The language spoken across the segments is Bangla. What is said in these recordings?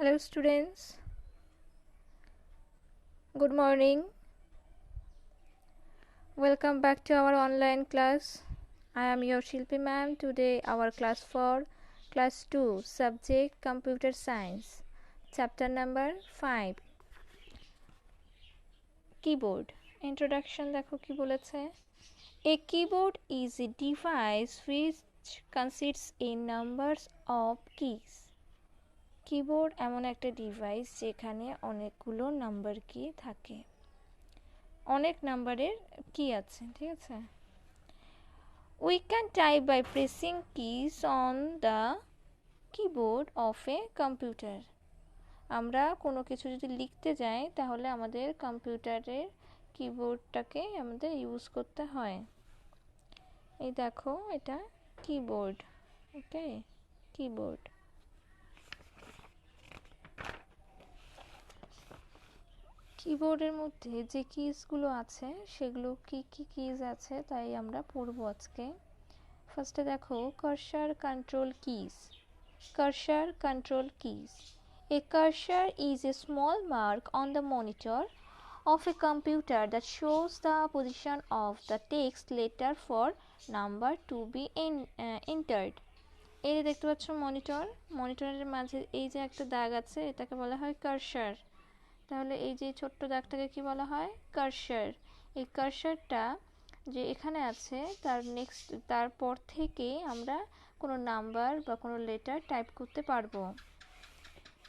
Hello students, good morning. Welcome back to our online class. I am your Shilpi ma'am. Today our class for class 2 subject computer science chapter number 5 keyboard. Introduction দেখো কি বলেছে A keyboard is a device which consists in numbers of keys. Keyboard এমন একটা ডিভাইস যেখানে অনেকগুলো নাম্বার কি থাকে, অনেক নাম্বারের কি আছে, ঠিক আছে। We can type by pressing keys on the keyboard of a computer. আমরা কোনো কিছু যদি লিখতে যাই তাহলে আমাদের কম্পিউটারের কিবোর্ডটাকে আমাদের ইউজ করতে হয়। এই দেখো এটা কিবোর্ড, ওকে, কিবোর্ড। কিবোর্ডের মধ্যে যে কিজগুলো আছে সেগুলো কি কি কিজ আছে তাই আমরা পড়ব আজকে। ফার্স্টে দেখো cursor control keys. Cursor control keys. A cursor is a small mark on the monitor of a computer that shows the position of the text letter for number to be entered. এই দেখতে পাচ্ছ মনিটর, মনিটরের মাঝে এই যে একটা দাগ আছে এটাকে বলা হয় কার্সার। তাহলে এই যে ছোট্ট দাগটাকে কি বলা হয়? কার্সার। এই কার্সারটা যে এখানে আছে তারপর থেকে আমরা কোনো নাম্বার বা কোনো লেটার টাইপ করতে পারবো।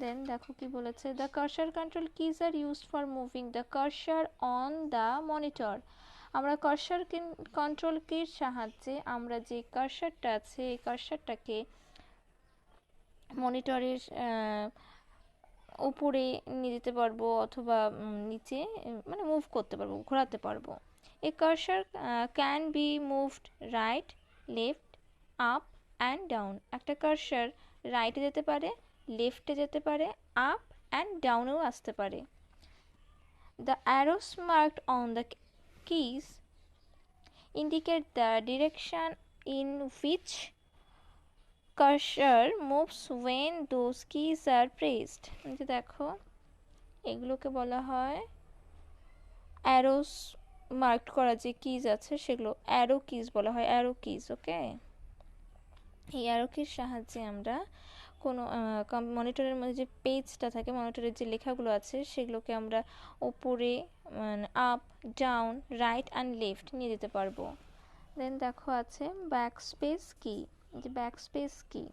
দেন দেখো কি বলেছে, the cursor control keys are used for moving the cursor on the monitor. আমরা কার্সার কন্ট্রোল কির সাহায্যে আমরা যে কার্সারটা আছে এই কার্সারটাকে মনিটরের উপরে নিয়ে যেতে পারবো অথবা নিচে মানে মুভ করতে পারবো, ঘোরাতে পারবো। A cursor can be moved right, left, up and down. একটা কার্সার রাইটে যেতে পারে, লেফটে যেতে পারে, আপ অ্যান্ড ডাউনেও আসতে পারে। The arrows marked on the keys indicate the direction in which cursor moves when those keys are pressed. যে দেখো এগুলোকে বলা হয় অ্যারোস মার্ক করা যে কিজ আছে সেগুলো অ্যারো কিজ বলা হয়, অ্যারো কিজ, ওকে। এই অ্যারো কির সাহায্যে আমরা কোনো মনিটরের মধ্যে যে পেজটা থাকে, মনিটরের যে লেখাগুলো আছে সেগুলোকে আমরা ওপরে up, down, right and left নিয়ে যেতে পারবো। দেন দেখো আছে ব্যাকস্পেস কি। যে ব্যাকস্পেস কি,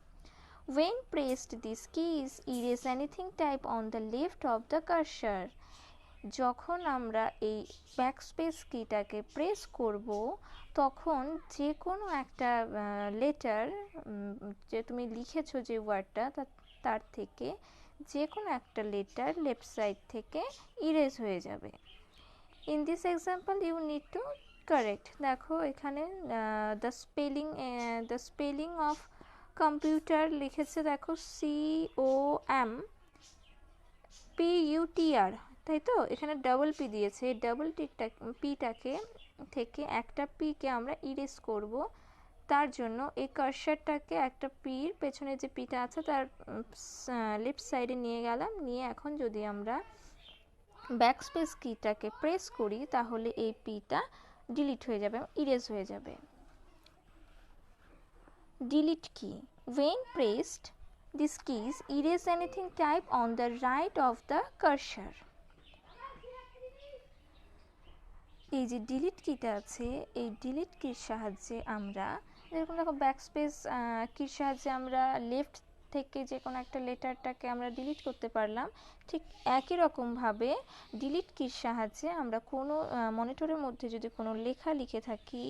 when pressed these keys erase anything type on the left of the cursor. যখন আমরা এই ব্যাকস্পেস কিটাকে প্রেস করব তখন যে কোনো একটা লেটার যে তুমি লিখেছো যে ওয়ার্ডটা তার থেকে যে কোনো একটা লেটার লেফট সাইড থেকে ইরেজ হয়ে যাবে। In this example you need to correct. দেখো এখানে দ্য স্পেলিং অফ কম্পিউটার লিখেছে দেখো COM PUTR, তাই তো? এখানে ডাবল পি দিয়েছে, ডাবল পিটাকে থেকে একটা পিকে আমরা ইরেজ করব। তার জন্য এই কার্সারটাকে একটা পির পেছনে যে পিটা আছে তার লেফট সাইডে নিয়ে গেলাম, নিয়ে এখন যদি আমরা ব্যাকস্পেস কিটাকে প্রেস করি তাহলে এই পিটা ডিলিট হয়ে যাবে, ইরেজ হয়ে যাবে। ডিলিট কি, when pressed these keys erase anything type on the right of the cursor. এই যে ডিলিট কিটা আছে এই ডিলিট কির সাহায্যে আমরা যেরকম দেখো ব্যাকস্পেস কির সাহায্যে আমরা লেফট থেকে যে কোনো একটা লেটারটাকে আমরা ডিলিট করতে পারলাম, ঠিক একই রকমভাবে ডিলিট কির সাহায্যে আমরা কোনো মনিটরের মধ্যে যদি কোনো লেখা লিখে থাকি,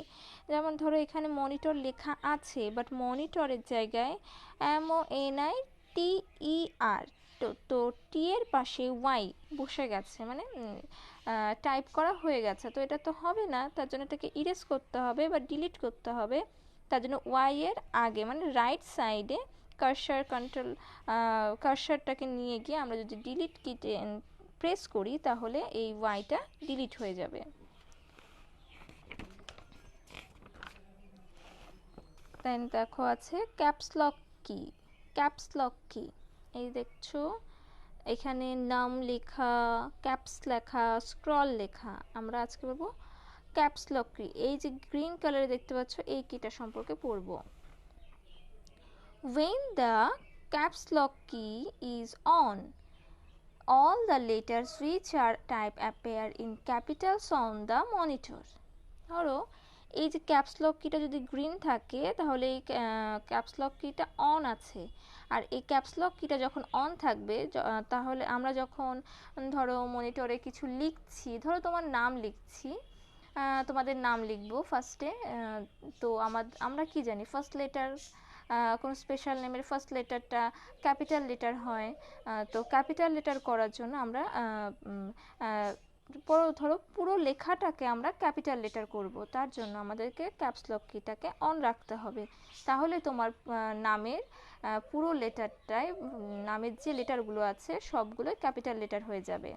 যেমন ধরো এখানে মনিটর লেখা আছে বাট মনিটরের জায়গায় MONITER, তো টি এর পাশে ওয়াই বসে গেছে, মানে টাইপ করা হয়ে গেছে, তো এটা তো হবে না, তার জন্য এটাকে ইরেজ করতে হবে বা ডিলিট করতে হবে। তার জন্য ওয়াই এর আগে মানে রাইট সাইডে কার্সারটাকে নিয়ে গিয়ে আমরা যদি ডিলিট কিতে প্রেস করি তাহলে এই ওয়াইটা ডিলিট হয়ে যাবে। দেন দেখো আছে ক্যাপস লক কি। ক্যাপস লক কি, এই দেখছো এখানে নাম লেখা, ক্যাপস লেখা, স্ক্রল লেখা। আমরা আজকে বলবো ক্যাপস লক কি। এই যে গ্রিন কালারে দেখতে পাচ্ছ এই কিটা সম্পর্কে পড়ব। When the caps lock key is on, all the letters which are type appear in capitals on the monitor. ধরো এই যে ক্যাপস লক কিটা যদি গ্রিন থাকে তাহলে এই ক্যাপস লক কিটা অন আছে, আর এই ক্যাপস লক কিটা যখন অন থাকবে তাহলে আমরা যখন ধরো মনিটরে কিছু লিখছি, ধরো তোমার নাম লিখছি, তোমাদের নাম লিখবো ফার্স্টে। তো আমরা কি জানি ফার্স্ট লেটার, কোনো স্পেশাল নেমের ফার্স্ট লেটারটা ক্যাপিটাল লেটার হয়। তো ক্যাপিটাল লেটার করার জন্য আমরা ধরো পুরো লেখাটাকে আমরা ক্যাপিটাল লেটার করব, তার জন্য আমাদেরকে ক্যাপস লক কিটাকে অন রাখতে হবে। তাহলে তোমার নামের পুরো লেটারটায়, নামের যে লেটারগুলো আছে সবগুলো ক্যাপিটাল লেটার হয়ে যাবে।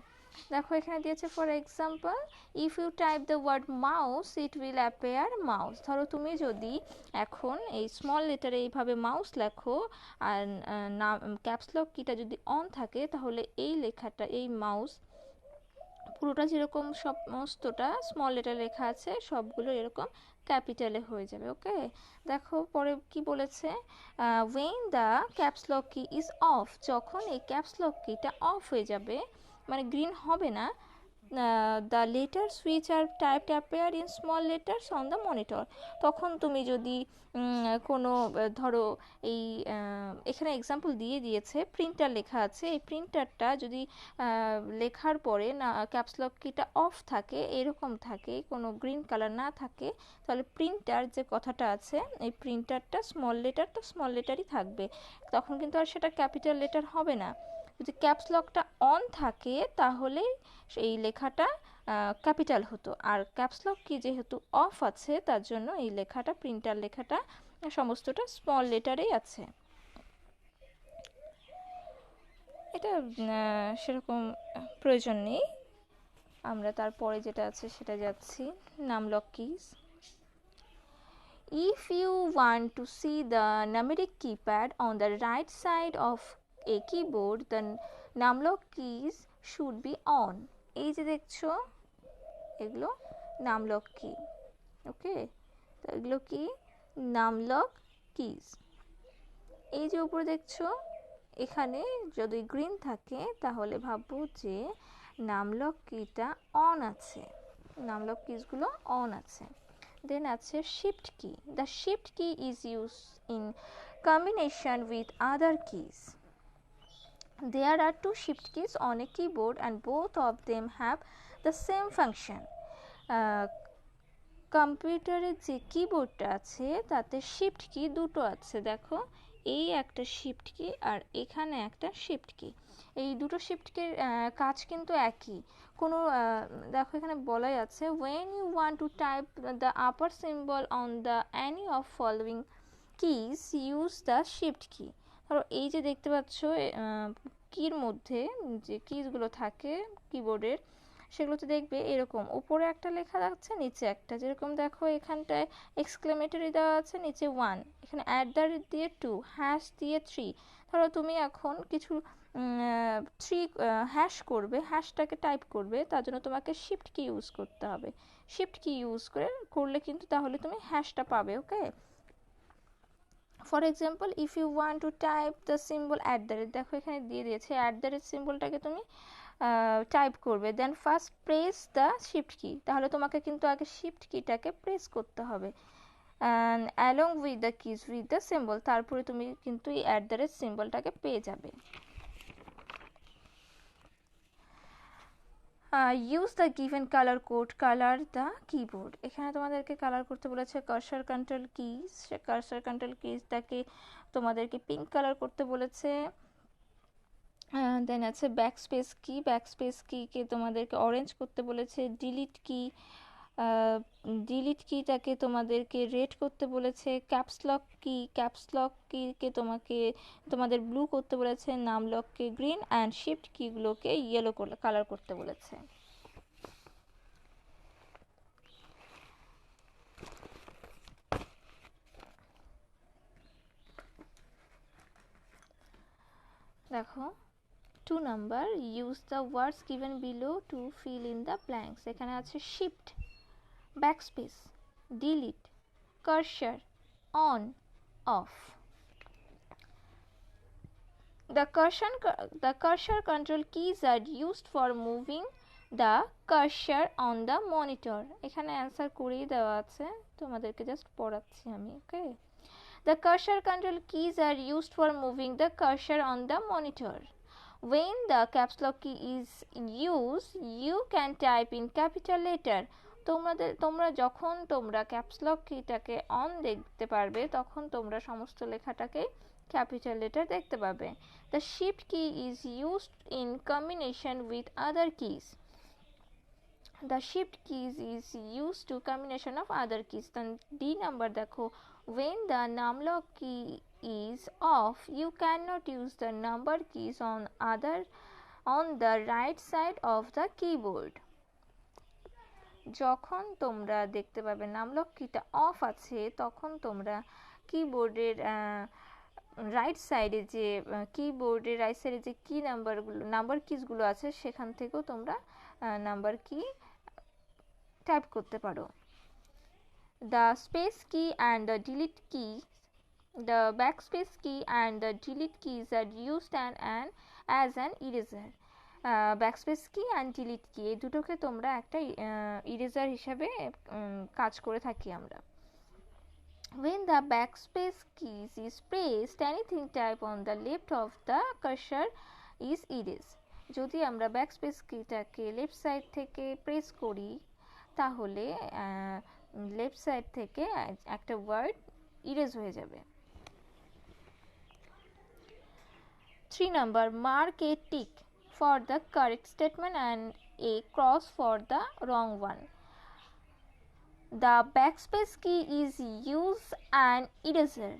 দেখো এখানে দিয়েছে for example, if you type the word mouse it will appear mouse. ধরো তুমি যদি এখন এই স্মল লেটারে এইভাবে মাউস লেখো আর ক্যাপস লক কিটা যদি অন থাকে তাহলে এই লেখাটা, এই মাউস পুরোটা যেরকম সমস্তটা স্মল লেটার লেখা আছে সবগুলো এরকম ক্যাপিটালে হয়ে যাবে। ওকে, দেখো পরে কি বলেছে, when the caps lock key is off, যখন এই ক্যাপস লক কিটা অফ হয়ে যাবে মানে গ্রিন হবে না, the letters which are typed appear in small letters on the monitor। তখন তুমি যদি কোনো ধরো এই এখানে এক্সাম্পল দিয়ে দিয়েছে প্রিন্টার লেখা আছে, এই প্রিন্টারটা যদি লেখার পরে না ক্যাপস লক কিটা অফ থাকে, এরকম থাকে, কোনো গ্রিন কালার না থাকে, তাহলে প্রিন্টার যে কথাটা আছে এই প্রিন্টারটা স্মল লেটার তো স্মল লেটারই থাকবে, তখন কিন্তু আর সেটা ক্যাপিটাল লেটার হবে না। যদি ক্যাপস লকটা অন থাকে তাহলে এই লেখাটা ক্যাপিটাল হতো, আর ক্যাপস লক কি যেহেতু অফ আছে তার জন্য এই লেখাটা, প্রিন্টার লেখাটা সমস্তটা স্মল লেটারেই আছে। এটা সেরকম প্রয়োজন নেই, আমরা তারপরে যেটা আছে সেটা যাচ্ছি। নাম lock keys, if you want to see the numeric keypad on the right side of a keyboard then numlock keys should be on। এই যে দেখছো এগুলো নামলক কি। ওকে, তো এগুলো কি নামলক কিজ। এই যে উপরে দেখছো এখানে যদি গ্রিন থাকে তাহলে ভাববো যে নামলক কিটা অন আছে, নামলক কিজগুলো অন আছে। দেন আছে শিফট কি, দ্য শিফট কি is use in combination with other keys. There are two shift keys on a keyboard and both of them have the same function. কম্পিউটারের যে কিবোর্ডটা আছে তাতে শিফট কি দুটো আছে, দেখো এই একটা শিফট কি আর এখানে একটা শিফট কি। এই দুটো শিফট কির কাজ কিন্তু একই। কোনো দেখো এখানে বলাই আছে when you want to type the upper symbol on the any of following keys use the shift key। ধরো এই যে দেখতে পাচ্ছ কির মধ্যে যে কিজগুলো থাকে কিবোর্ডের সেগুলোতে দেখবে এরকম উপরে একটা লেখা আছে নিচে একটা, যেরকম দেখো এখানটায় এক্সক্লেমেটরি দেওয়া আছে, নিচে 1, এখানে @ দিয়ে 2, হ্যাশ দিয়ে 3। ধরো তুমি এখন কিছু 3 হ্যাশ করবে, হ্যাশটাকে টাইপ করবে, তার জন্য তোমাকে শিফট কি ইউজ করতে হবে। শিফট কি ইউজ করলে কিন্তু তাহলে তুমি হ্যাশটা পাবে। Okay, for example if you want to type the symbol @ দেখো এখানে দিয়ে দিয়েছে @ সিম্বলটাকে তুমি টাইপ করবে, দেন ফার্স্ট প্রেস দ্য শিফট কি, তাহলে তোমাকে কিন্তু আগে শিফট কিটাকে প্রেস করতে হবে along with the keys with the symbol, তারপরে তুমি কিন্তু এই @ সিম্বলটাকে পেয়ে যাবে। Use the given colour code colour the keyboard, এখানে তোমাদেরকে কালার করতে বলেছে cursor control keys, cursor control কিজটাকে তোমাদেরকে পিঙ্ক কালার করতে বলেছে। দেন আছে ব্যাকস্পেস কি, ব্যাকস্পেস কিকে তোমাদেরকে অরেঞ্জ করতে বলেছে। ডিলিট কিটাকে তোমাদেরকে রেড করতে বলেছে। ক্যাপসলক কি, ক্যাপসলক কিকে তোমাদের ব্লু করতে বলেছে। নামলককে গ্রিন অ্যান্ড শিফট কিগুলোকে ইয়েলো কালার করতে বলেছে। দেখো 2 number, use the words given below to fill in the blanks. এখানে আছে shift, backspace, delete, cursor, on, off. The cursor control keys are used for moving the cursor on the monitor. এখানে অ্যান্সার করেই দেওয়া আছে, তোমাদেরকে জাস্ট পড়াচ্ছি আমি। ওকে, the cursor control keys are used for moving the cursor on the monitor. When the caps lock key is used, you can type in capital letter. তোমরা যখন তোমরা ক্যাপস লক কিটাকে অন দেখতে পারবে, তখন তোমরা সমস্ত লেখাটাকে ক্যাপিটাল লেটার দেখতে পাবে। The shift key is used in combination with other keys. The shift keys is used to combination of other keys. Then D number দেখো, when the numlock key is off, you cannot use the number keys on the right side of the keyboard. যখন তোমরা দেখতে পাবে নামলক কিটা অফ আছে, তখন তোমরা কিবোর্ডের রাইট সাইডে যে কি নাম্বার কিজগুলো আছে, সেখান থেকেও তোমরা নাম্বার কি টাইপ করতে পারো। The space key and the delete key, the backspace key and the delete keys are used as an eraser. Backspace কি অ্যান্ড ডিলিট কি, এই দুটোকে তোমরা একটা ইরেজার হিসাবে কাজ করে থাকি আমরা। When the backspace key is pressed, anything type on the left of the cursor is erased. যদি আমরা ব্যাকস্পেস কিটাকে লেফট সাইড থেকে প্রেস করি, তাহলে লেফট সাইড থেকে একটা ওয়ার্ড ইরেজ হয়ে যাবে। 3 number, mark a tick for the correct statement and a cross for the wrong one. The backspace key is use an eraser.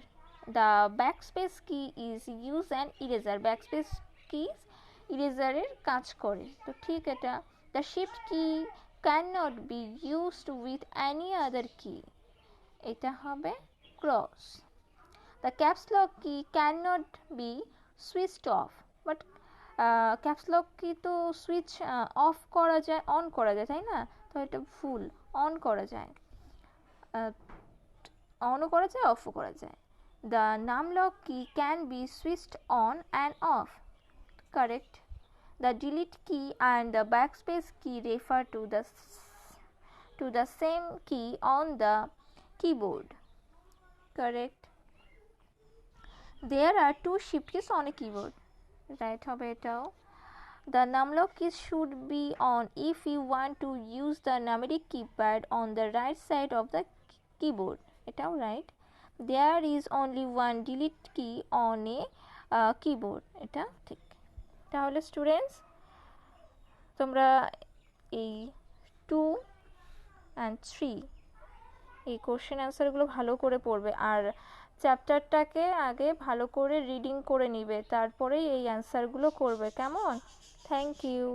The backspace key is use an eraser. Backspace keys eraser এর কাজ করে, তো ঠিক এটা। The shift key cannot be used with any other key. এটা হবে cross. The caps lock key cannot be switched off. But caps lock কি তো সুইচ অফ করা যায়, অন করা যায়, তাই না? তো এটা ভুল, অন করা যায়, অনও করা যায়, অফও করা যায়। The num lock key can be switched on and off, correct. The delete key and the backspace key refer to the same key on the keyboard, correct. There are 2 shift keys on a keyboard, right হবে এটাও। The numlock keys should be on if you want to use the numeric keypad on the right side of the keyboard, এটাও right. There is only one delete key on a keyboard, এটা ঠিক। তাহলে স্টুডেন্টস, তোমরা এই 2 and 3 এই কোশ্চেন অ্যান্সারগুলো ভালো করে পড়বে, আর চ্যাপ্টারটাকে আগে ভালো করে রিডিং করে নিবে, তারপরেই এই অ্যান্সারগুলো করবে, কেমন? Thank you.